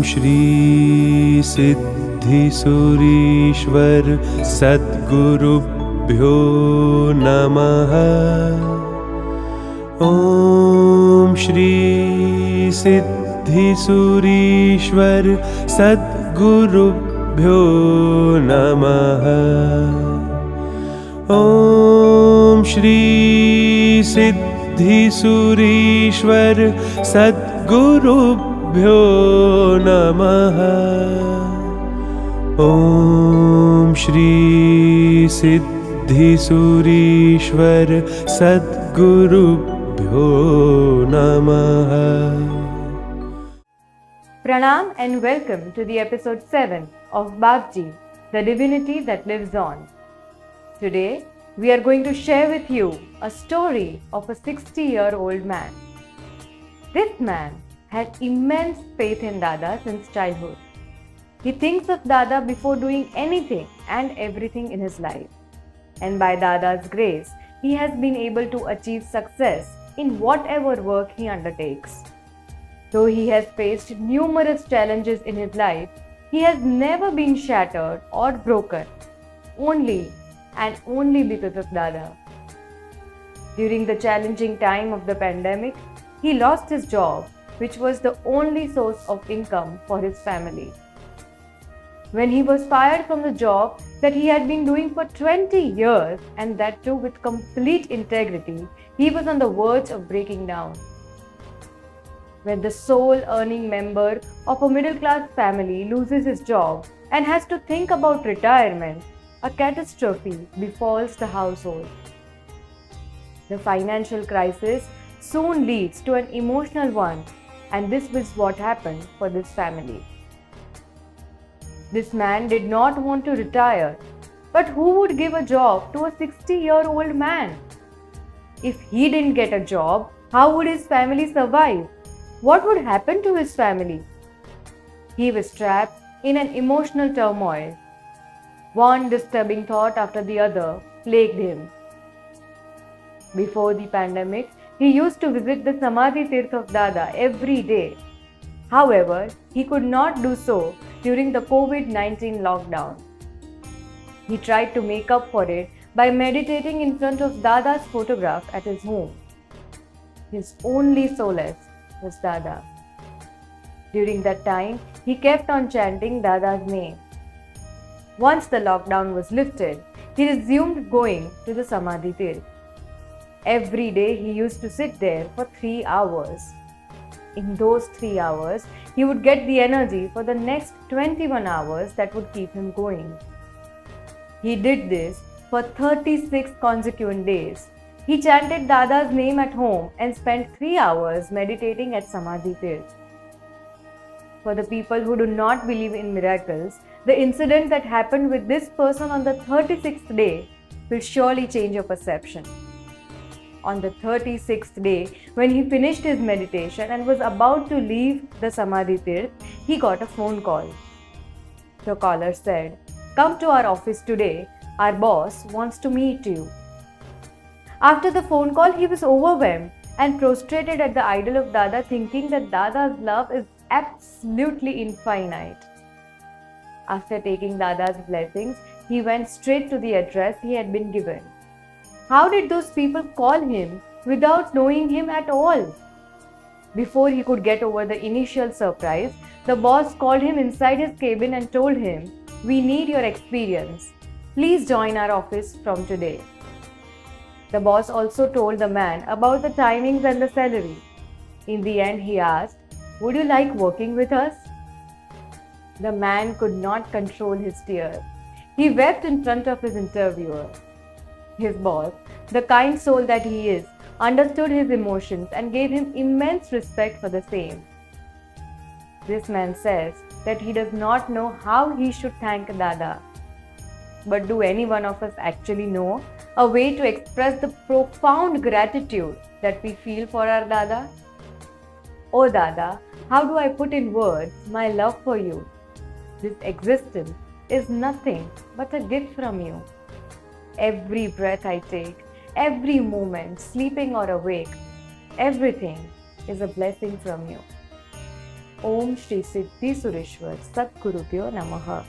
श्री सिद्धिसुरीश्वर सद्गुरुभ्यो नमः। ॐ श्री सिद्धिसुरीश्वर सद्गुरुभ्यो नमः। ॐ श्री सिद्धिसुरीश्वर सद्गुरुभ्यो नमः। ॐ श्री सिद्धिसुरीश्वर सद्गुरुभ्यो नमः। Pranam and welcome to the episode 7 of Babji, the divinity that lives on. Today, we are going to share with you a story of a 60-year-old man. This man had immense faith in Dada since childhood. He thinks of Dada before doing anything and everything in his life. And by Dada's grace, he has been able to achieve success in whatever work he undertakes. Though he has faced numerous challenges in his life, he has never been shattered or broken, only and only because of Dada. During the challenging time of the pandemic, he lost his job, which was the only source of income for his family. When he was fired from the job that he had been doing for 20 years, and that too with complete integrity, he was on the verge of breaking down. When the sole earning member of a middle-class family loses his job and has to think about retirement, a catastrophe befalls the household. The financial crisis soon leads to an emotional one, and this was what happened for this family. This man did not want to retire, but who would give a job to a 60-year-old man? If he didn't get a job, how would his family survive? What would happen to his family? He was trapped in an emotional turmoil. One disturbing thought after the other plagued him. Before the pandemic, he used to visit the Samadhi Tirth of Dada every day. However, he could not do so during the COVID-19 lockdown. He tried to make up for it by meditating in front of Dada's photograph at his home. His only solace was Dada. During that time, he kept on chanting Dada's name. Once the lockdown was lifted, he resumed going to the Samadhi Tirth. Every day he used to sit there for 3 hours. In those 3 hours, he would get the energy for the next 21 hours that would keep him going. He did this for 36 consecutive days. He chanted Dada's name at home and spent 3 hours meditating at Samadhi Tirth. For the people who do not believe in miracles, the incident that happened with this person on the 36th day will surely change your perception. On the 36th day, when he finished his meditation and was about to leave the Samadhi Tirth, he got a phone call. The caller said, "Come to our office today. Our boss wants to meet you." After the phone call, he was overwhelmed and prostrated at the idol of Dada, thinking that Dada's love is absolutely infinite. After taking Dada's blessings, he went straight to the address he had been given. How did those people call him without knowing him at all? Before he could get over the initial surprise, the boss called him inside his cabin and told him, "We need your experience. Please join our office from today." The boss also told the man about the timings and the salary. In the end, he asked, "Would you like working with us?" The man could not control his tears. He wept in front of his interviewer. His boss, the kind soul that he is, understood his emotions and gave him immense respect for the same. This man says that he does not know how he should thank Dada. But do any one of us actually know a way to express the profound gratitude that we feel for our Dada? Oh Dada, how do I put in words my love for you? This existence is nothing but a gift from you. Every breath I take, every moment, sleeping or awake, everything is a blessing from you. Om Shri Siddhi Sureshwar Sadgurubhyo Namaha.